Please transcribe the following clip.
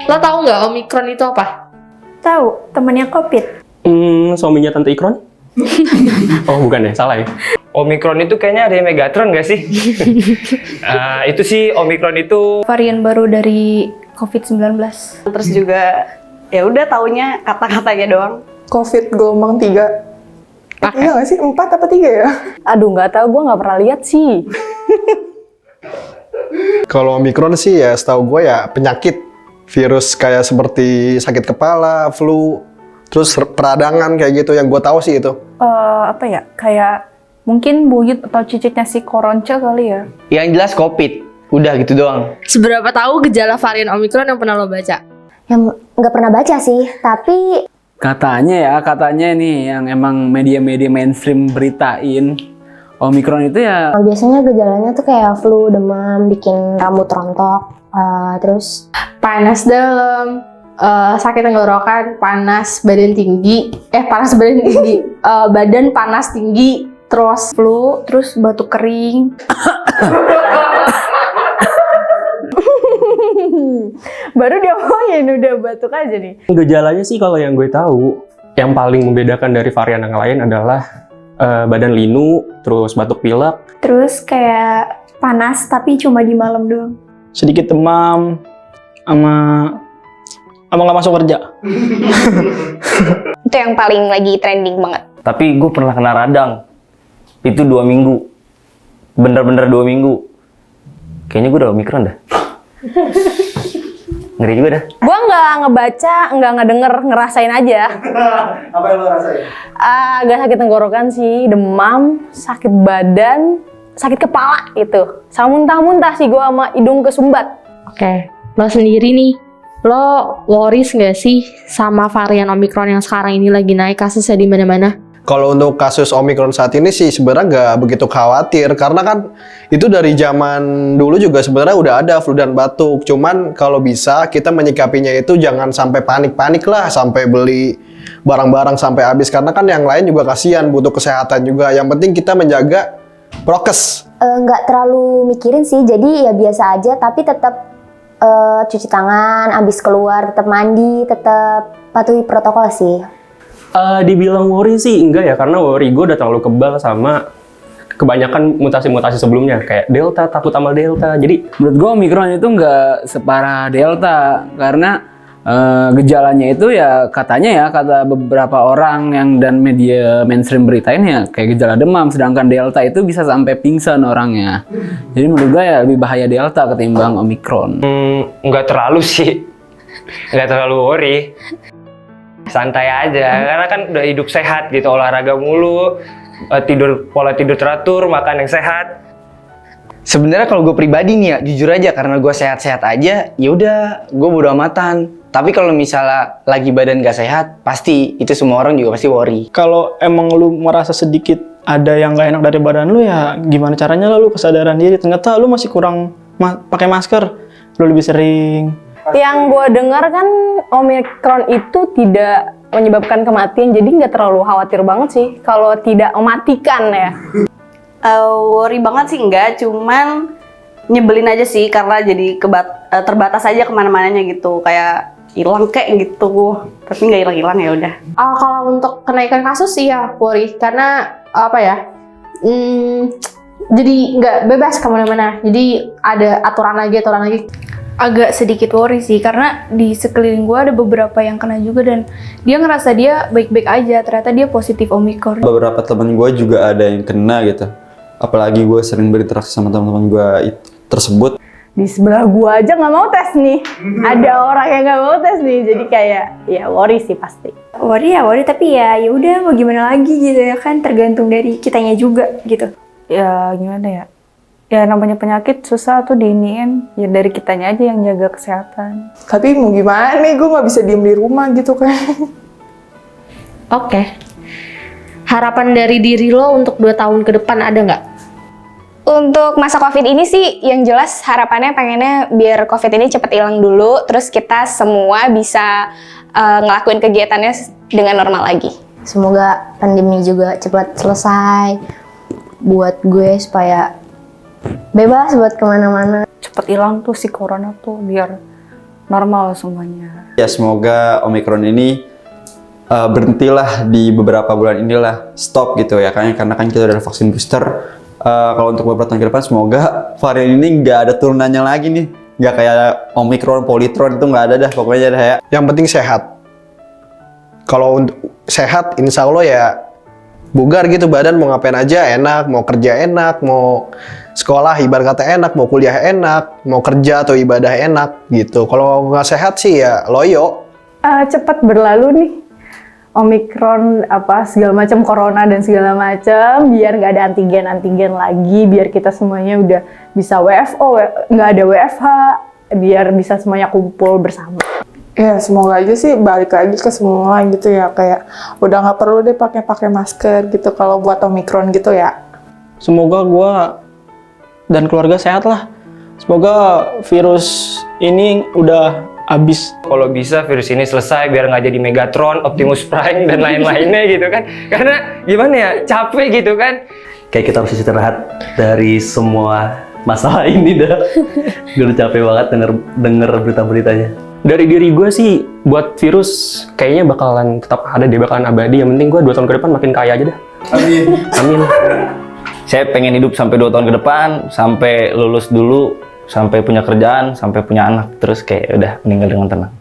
Lo tahu nggak Omikron itu apa? Tahu, temannya Covid. Suaminya Tante Ikron? Oh bukan ya, salah ya. Omikron itu kayaknya ada yang Megatron nggak sih? Itu sih Omikron itu Varian baru dari COVID-19. Terus juga ya udah taunya kata-katanya doang. COVID gelombang 3. Iya nggak sih? 4 apa 3 ya? Aduh, nggak tahu, gue nggak pernah lihat sih. Kalau Omikron sih ya setahu gue ya penyakit virus kayak seperti sakit kepala, flu, terus peradangan kayak gitu yang gue tahu sih itu. Apa ya? Kayak mungkin buyut atau cicitnya si koronce kali ya. yang jelas COVID. Udah gitu doang. Seberapa tahu gejala varian Omikron yang pernah lo baca? Yang nggak pernah baca sih, tapi Katanya nih yang emang media-media mainstream beritain Omikron itu ya biasanya gejalanya tuh kayak flu, demam, bikin rambut rontok, terus Panas dalam, sakit tenggorokan, panas badan tinggi, badan panas tinggi, terus Flu, terus batuk kering. Baru dia ngomongin udah batuk aja nih. Gejalanya sih kalau yang gue tahu, yang paling membedakan dari varian yang lain adalah badan linu, terus batuk pilek. Terus kayak panas tapi cuma di malam doang. Sedikit demam, sama nggak masuk kerja. itu yang paling lagi trending banget. Tapi gue pernah kena radang. Itu 2 minggu. Bener-bener 2 minggu. Kayaknya gue udah Omikron dah. Ngeri juga dah. Gue nggak ngebaca, nggak ngedenger, ngerasain aja. Apa yang lo rasain? Agak sakit tenggorokan sih, demam, sakit badan, sakit kepala itu. Sama muntah-muntah sih gue sama hidung kesumbat. Oke, lo sendiri nih, lo worries nggak sih sama varian Omikron yang sekarang ini lagi naik kasusnya di mana-mana? Kalau untuk kasus Omikron saat ini sih sebenarnya nggak begitu khawatir karena kan itu dari zaman dulu juga sebenarnya udah ada flu dan batuk. Cuman kalau bisa kita menyikapinya itu jangan sampai panik-panik lah, sampai beli barang-barang sampai habis karena kan yang lain juga kasihan butuh kesehatan juga. Yang penting kita menjaga prokes. Nggak terlalu mikirin sih, jadi ya biasa aja, tapi tetap cuci tangan, abis keluar tetap mandi, tetap patuhi protokol sih. Dibilang worry sih enggak ya, karena worry gue udah terlalu kebal sama kebanyakan mutasi-mutasi sebelumnya kayak Delta, takut sama Delta. Jadi menurut gue Omikron itu nggak separah Delta karena gejalanya itu ya katanya ya kata beberapa orang yang dan media mainstream beritain ya kayak gejala demam, sedangkan Delta itu bisa sampai pingsan orangnya. Jadi menurut gue ya lebih bahaya Delta ketimbang Omikron. Nggak terlalu sih. Nggak terlalu worry. Santai aja, karena kan udah hidup sehat gitu, olahraga mulu, pola tidur teratur, makan yang sehat. Sebenarnya kalau gue pribadi nih ya, jujur aja karena gue sehat-sehat aja, ya udah gue bodo amatan. Tapi kalau misalnya lagi badan gak sehat, pasti itu semua orang juga pasti worry. Kalau emang lu merasa sedikit ada yang gak enak dari badan lu ya gimana caranya lu kesadaran diri. Ternyata lu masih kurang pakai masker, lu lebih sering. Yang gue dengar kan Omikron itu tidak menyebabkan kematian, jadi nggak terlalu khawatir banget sih kalau tidak mematikan ya. Worry banget sih enggak, cuman nyebelin aja sih karena jadi terbatas aja kemana-mananya gitu, kayak hilang kayak gitu, tapi nggak hilang-hilang ya udah. Kalau untuk kenaikan kasus sih ya worry, karena apa ya? Jadi nggak bebas kemana-mana, jadi ada aturan lagi. Agak sedikit worry sih, karena di sekeliling gue ada beberapa yang kena juga dan dia ngerasa dia baik-baik aja, ternyata dia positif Omikron. Beberapa teman gue juga ada yang kena gitu. Apalagi gue sering berinteraksi sama teman-teman gue tersebut. Di sebelah gue aja nggak mau tes nih. Ada orang yang nggak mau tes nih, jadi kayak ya worry sih pasti. Worry tapi ya udah mau gimana lagi gitu ya kan, tergantung dari kitanya juga gitu. Ya gimana ya? Ya namanya penyakit susah tuh diiniin, ya dari kitanya aja yang jaga kesehatan. Tapi mau gimana nih, gue nggak bisa diem di rumah gitu kan. Oke. Harapan dari diri lo untuk 2 tahun ke depan ada nggak? Untuk masa COVID ini sih yang jelas harapannya pengennya biar COVID ini cepet hilang dulu, terus kita semua bisa ngelakuin kegiatannya dengan normal lagi. Semoga pandemi juga cepat selesai buat gue supaya bebas buat kemana-mana. Cepet hilang tuh si corona tuh biar normal semuanya. Ya semoga Omicron ini berhentilah di beberapa bulan inilah, stop gitu ya, karena kan kita udah ada vaksin booster. Kalau untuk beberapa tahun ke depan semoga varian ini nggak ada turunannya lagi nih, nggak kayak Omicron, Polytron itu nggak ada dah pokoknya dah ya. Yang penting sehat. Kalau sehat, insya Allah ya bugar gitu badan, mau ngapain aja enak, mau kerja enak, mau sekolah ibarat kata enak, mau kuliah enak, mau kerja atau ibadah enak gitu. Kalau nggak sehat sih ya loyo. Cepat berlalu nih Omicron segala macam corona dan segala macam, biar nggak ada antigen lagi, biar kita semuanya udah bisa WFO, nggak ada WFH, biar bisa semuanya kumpul bersama. Ya semoga aja sih balik lagi ke semua gitu ya, kayak udah nggak perlu deh pakai masker gitu kalau buat Omicron gitu ya. Semoga gua dan keluarga sehat lah. Semoga virus ini udah habis. Kalau bisa virus ini selesai biar nggak jadi Megatron, Optimus Prime dan lain-lainnya gitu kan. Karena gimana ya, capek gitu kan. Kayak kita harus istirahat dari semua masalah ini dah. Gue udah capek banget denger berita-beritanya. Dari diri gue sih, buat virus kayaknya bakalan tetap ada deh, bakalan abadi. Yang penting gue 2 tahun ke depan makin kaya aja dah. Amin. Amin. Saya pengen hidup sampai 2 tahun ke depan, sampai lulus dulu, sampai punya kerjaan, sampai punya anak, terus kayak udah meninggal dengan tenang.